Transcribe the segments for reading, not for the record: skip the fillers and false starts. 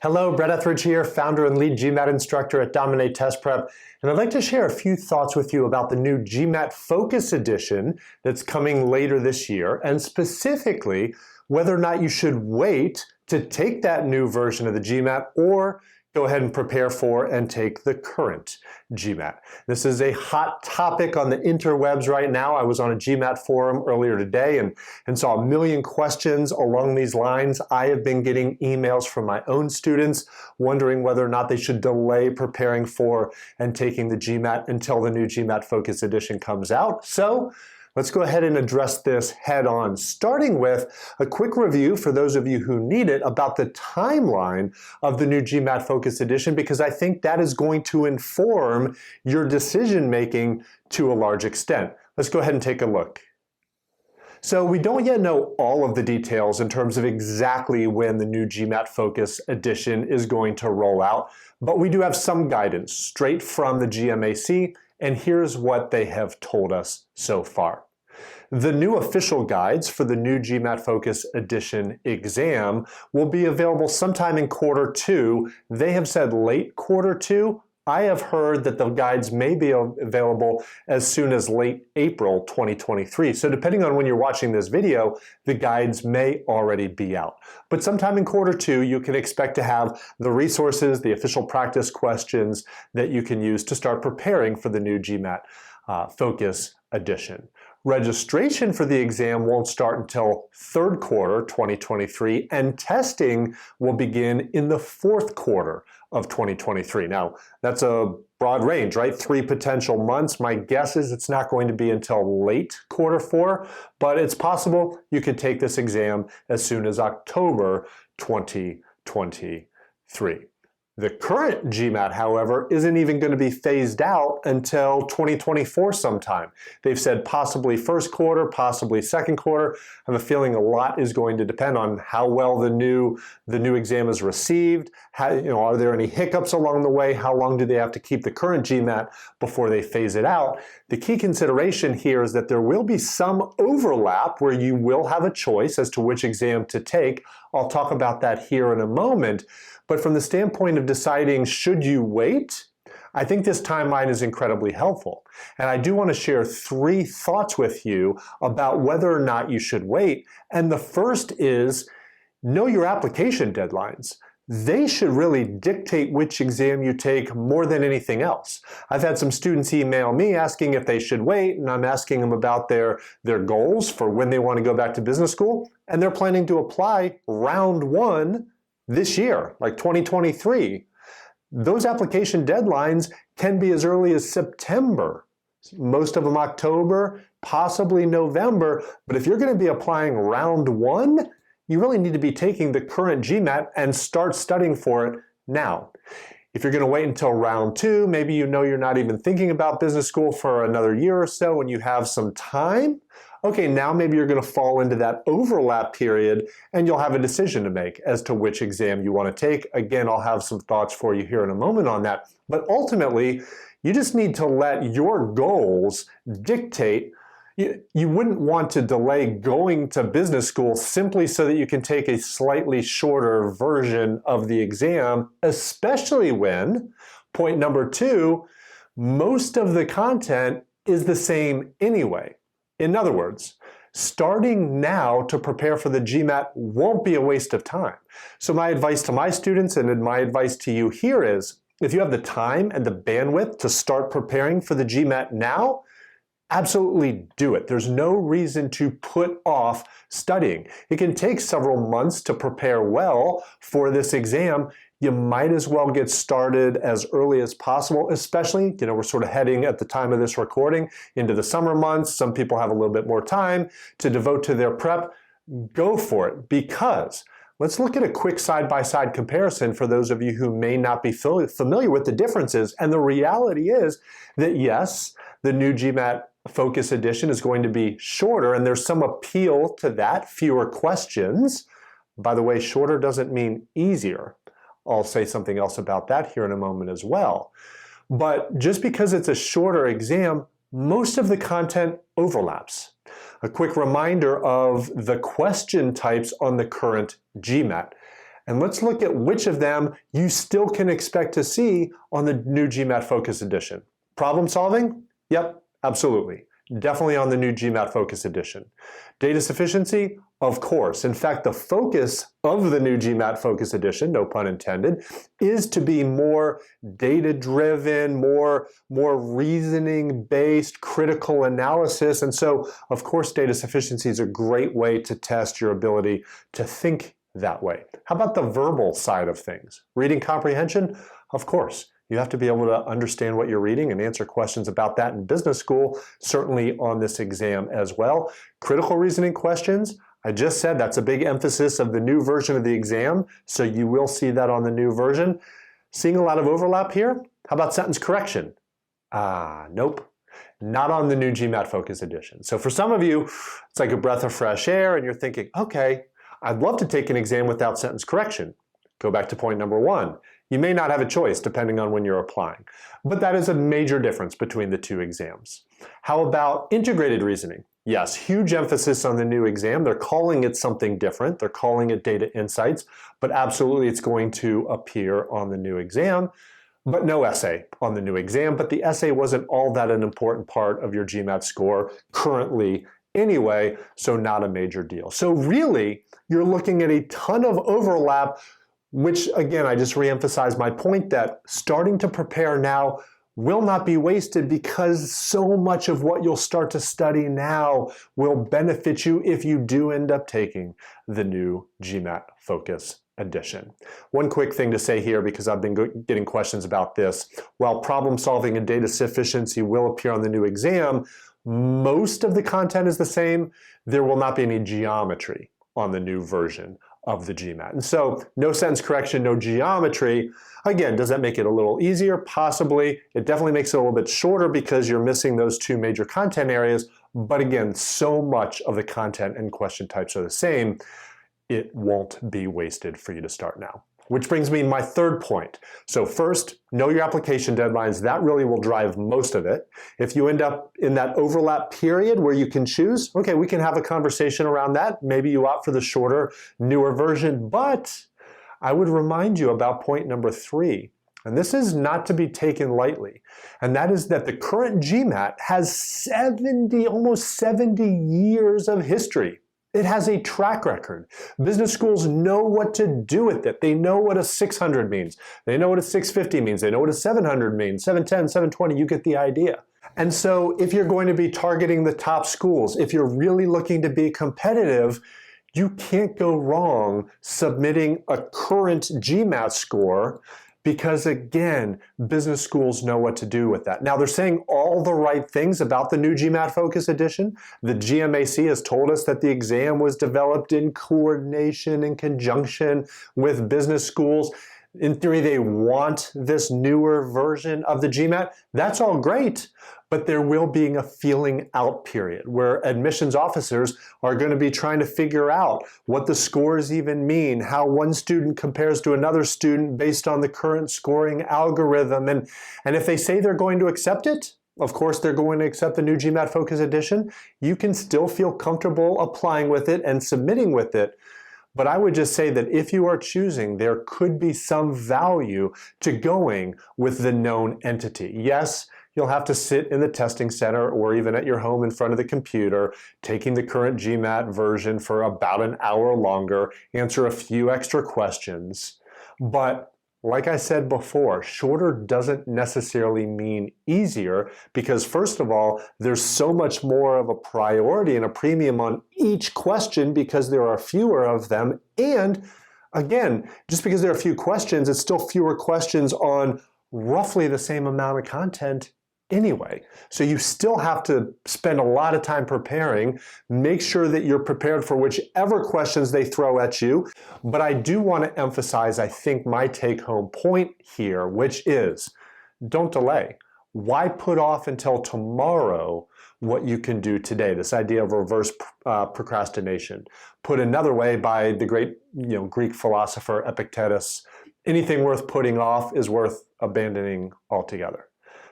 Hello, Brett Etheridge here, founder and lead GMAT instructor at Dominate Test Prep, and I'd like to share a few thoughts with you about the new GMAT Focus Edition that's coming later this year, and specifically whether or not you should wait to take that new version of the GMAT or go ahead and prepare for and take the current GMAT. This is a hot topic on the interwebs right now. I was on a GMAT forum earlier today and saw a million questions along these lines. I have been getting emails from my own students wondering whether or not they should delay preparing for and taking the GMAT until the new GMAT Focus Edition comes out. So let's go ahead and address this head on, starting with a quick review for those of you who need it about the timeline of the new GMAT Focus Edition, because I think that is going to inform your decision making to a large extent. Let's go ahead and take a look. So we don't yet know all of the details in terms of exactly when the new GMAT Focus Edition is going to roll out, but we do have some guidance straight from the GMAC, and here's what they have told us so far. The new official guides for the new GMAT Focus Edition exam will be available sometime in Q2. They have said late Q2. I have heard that the guides may be available as soon as late April 2023. So depending on when you're watching this video, the guides may already be out. But sometime in Q2, you can expect to have the resources, the official practice questions that you can use to start preparing for the new GMAT Focus Edition. Registration for the exam won't start until Q3 2023, and testing will begin in the Q4 of 2023. Now, that's a broad range, right? 3 potential months. My guess is it's not going to be until late Q4, but it's possible you could take this exam as soon as October 2023. The current GMAT, however, isn't even going to be phased out until 2024 sometime. They've said possibly Q1, possibly Q2. I have a feeling a lot is going to depend on how well the new exam is received. Are there any hiccups along the way? How long do they have to keep the current GMAT before they phase it out? The key consideration here is that there will be some overlap where you will have a choice as to which exam to take. I'll talk about that here in a moment. But from the standpoint of deciding should you wait, I think this timeline is incredibly helpful. And I do want to share 3 thoughts with you about whether or not you should wait. And the first is know your application deadlines. They should really dictate which exam you take more than anything else. I've had some students email me asking if they should wait, and I'm asking them about their goals for when they want to go back to business school, and they're planning to apply round 1 this year, like 2023. Those application deadlines can be as early as September, most of them October, possibly November. But if you're going to be applying round 1, you really need to be taking the current GMAT and start studying for it now. If you're going to wait until round 2, maybe you're not even thinking about business school for another year or so and you have some time. Okay, now maybe you're going to fall into that overlap period and you'll have a decision to make as to which exam you want to take. Again, I'll have some thoughts for you here in a moment on that. But ultimately, you just need to let your goals dictate. You wouldn't want to delay going to business school simply so that you can take a slightly shorter version of the exam, especially when, point number 2, most of the content is the same anyway. In other words, starting now to prepare for the GMAT won't be a waste of time. So my advice to my students and my advice to you here is, if you have the time and the bandwidth to start preparing for the GMAT now, absolutely do it. There's no reason to put off studying. It can take several months to prepare well for this exam. You might as well get started as early as possible, especially, we're sort of heading at the time of this recording into the summer months. Some people have a little bit more time to devote to their prep. Go for it, because let's look at a quick side-by-side comparison for those of you who may not be familiar with the differences. And the reality is that yes, the new GMAT Focus Edition is going to be shorter, and there's some appeal to that, fewer questions. By the way, shorter doesn't mean easier. I'll say something else about that here in a moment as well. But just because it's a shorter exam, most of the content overlaps. A quick reminder of the question types on the current GMAT. And let's look at which of them you still can expect to see on the new GMAT Focus Edition. Problem solving? Yep, absolutely. Definitely on the new GMAT Focus Edition. Data sufficiency? Of course. In fact, the focus of the new GMAT Focus Edition, no pun intended, is to be more data-driven, more reasoning-based, critical analysis. And so, of course, data sufficiency is a great way to test your ability to think that way. How about the verbal side of things? Reading comprehension? Of course. You have to be able to understand what you're reading and answer questions about that in business school, certainly on this exam as well. Critical reasoning questions, I just said that's a big emphasis of the new version of the exam, so you will see that on the new version. Seeing a lot of overlap here? How about sentence correction? Nope. Not on the new GMAT Focus Edition. So for some of you, it's like a breath of fresh air and you're thinking, okay, I'd love to take an exam without sentence correction. Go back to point number 1. You may not have a choice depending on when you're applying, but that is a major difference between the two exams. How about integrated reasoning? Yes, huge emphasis on the new exam. They're calling it something different. They're calling it data insights, but absolutely it's going to appear on the new exam, but no essay on the new exam. But the essay wasn't all that an important part of your GMAT score currently anyway, so not a major deal. So really, you're looking at a ton of overlap, which again, I just reemphasize my point that starting to prepare now will not be wasted because so much of what you'll start to study now will benefit you if you do end up taking the new GMAT Focus Edition. One quick thing to say here, because I've been getting questions about this. While problem solving and data sufficiency will appear on the new exam, most of the content is the same. There will not be any geometry on the new version of the GMAT. And so no sentence correction, no geometry. Again, does that make it a little easier? Possibly. It definitely makes it a little bit shorter because you're missing those two major content areas. But again, so much of the content and question types are the same, it won't be wasted for you to start now. Which brings me to my third point. So first, know your application deadlines. That really will drive most of it. If you end up in that overlap period where you can choose, okay, we can have a conversation around that. Maybe you opt for the shorter, newer version, but I would remind you about point number 3. And this is not to be taken lightly. And that is that the current GMAT has almost 70 years of history. It has a track record. Business schools know what to do with it. They know what a 600 means. They know what a 650 means. They know what a 700 means, 710, 720, you get the idea. And so if you're going to be targeting the top schools, if you're really looking to be competitive, you can't go wrong submitting a current GMAT score because again, business schools know what to do with that. Now they're saying all the right things about the new GMAT Focus Edition. The GMAC has told us that the exam was developed in coordination, in conjunction with business schools. In theory, they want this newer version of the GMAT. That's all great, but there will be a feeling out period where admissions officers are going to be trying to figure out what the scores even mean, how one student compares to another student based on the current scoring algorithm. And if they say they're going to accept it, of course they're going to accept the new GMAT Focus Edition. You can still feel comfortable applying with it and submitting with it. But I would just say that if you are choosing, there could be some value to going with the known entity. Yes, you'll have to sit in the testing center or even at your home in front of the computer, taking the current GMAT version for about an hour longer, answer a few extra questions. But like I said before, shorter doesn't necessarily mean easier because first of all, there's so much more of a priority and a premium on each question because there are fewer of them. And again, just because there are few questions, it's still fewer questions on roughly the same amount of content anyway. So you still have to spend a lot of time preparing. Make sure that you're prepared for whichever questions they throw at you. But I do want to emphasize, I think, my take-home point here, which is don't delay. Why put off until tomorrow what you can do today? This idea of reverse procrastination. Put another way by the great Greek philosopher Epictetus, anything worth putting off is worth abandoning altogether.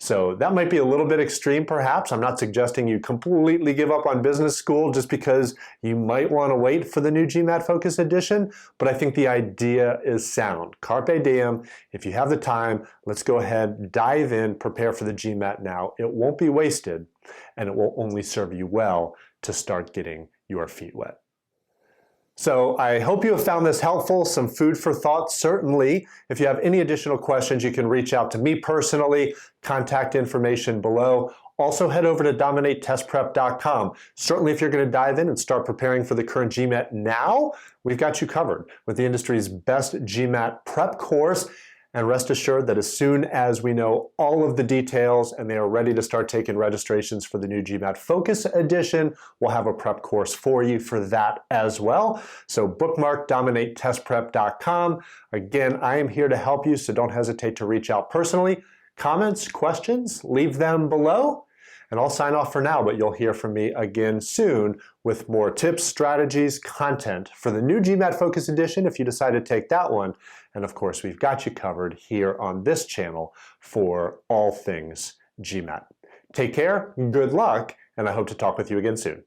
So that might be a little bit extreme perhaps. I'm not suggesting you completely give up on business school just because you might want to wait for the new GMAT Focus Edition, but I think the idea is sound. Carpe diem, if you have the time, let's go ahead, dive in, prepare for the GMAT now. It won't be wasted, and it will only serve you well to start getting your feet wet. So I hope you have found this helpful, some food for thought certainly. If you have any additional questions, you can reach out to me personally, contact information below. Also head over to dominatetestprep.com. Certainly if you're going to dive in and start preparing for the current GMAT now, we've got you covered with the industry's best GMAT prep course. And rest assured that as soon as we know all of the details and they are ready to start taking registrations for the new GMAT Focus Edition, we'll have a prep course for you for that as well. So bookmark dominatetestprep.com. Again, I am here to help you, so don't hesitate to reach out personally. Comments, questions, leave them below. And I'll sign off for now, but you'll hear from me again soon with more tips, strategies, content for the new GMAT Focus Edition if you decide to take that one. And of course, we've got you covered here on this channel for all things GMAT. Take care, good luck, and I hope to talk with you again soon.